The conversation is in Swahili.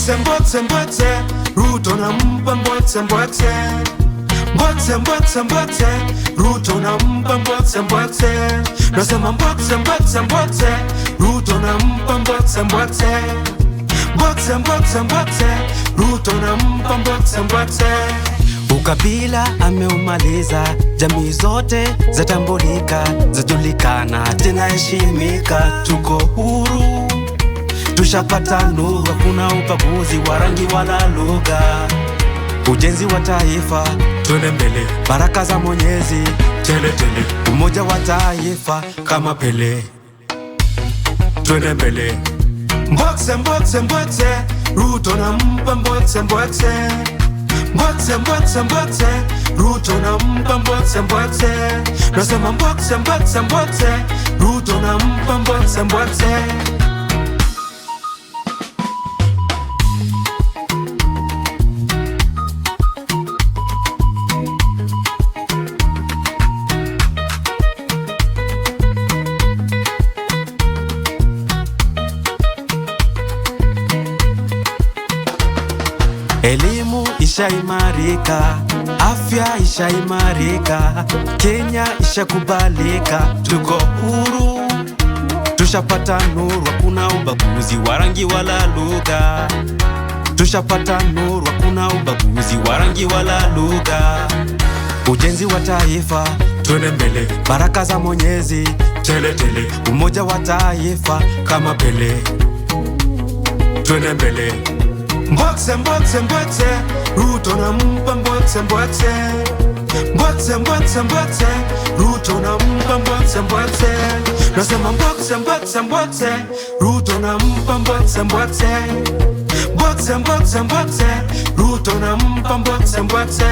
Mbwekse mbwekse mbwekse, Ruto nampa mbwekse mbwekse. Mbwekse mbwekse mbwekse, Ruto nampa mbwekse mbwekse. Nasema mbwekse mbwekse mbwekse, Ruto nampa mbwekse mbwekse. Mbwekse mbwekse mbwekse, Ruto nampa mbwekse mbwekse. Ukabila ameumaliza, jamii zote zatambulika, zajulikana, tena heshimika. Tuko huru, tushapata nuru, hakuna ubaguzi wa rangi wala lugha. Ujenzi wa taifa, twende mbele, baraka za Mwenyezi tele tele. Umoja wa taifa kama Pele, twende mbele. Mbwekse mbwekse mbwekse, Ruto nampa mbwekse mbwekse. Mbwekse mbwekse mbwekse, Ruto nampa mbwekse mbwekse. Nasema mbwekse mbwekse mbwekse, Ruto nampa mbwekse mbwekse. Elimu ishaimarika, afya ishaimarika, Kenya ishakubalika. Tuko huru, tushapata nuru, hakuna ubaguzi wa rangi wala lugha. Tushapata nuru, hakuna ubaguzi wa rangi wala lugha. Ujenzi wa taifa, twende mbele, baraka za Mwenyezi tele tele. Umoja wa taifa kama Pele, twende mbele. Mbwekse mbwekse mbwekse, Ruto nampa mbwekse mbwekse. Mbwekse mbwekse mbwekse, Ruto nampa mbwekse mbwekse. Nasema mbwekse mbwekse mbwekse, Ruto nampa mbwekse mbwekse. Mbwekse mbwekse mbwekse, Ruto nampa mbwekse mbwekse.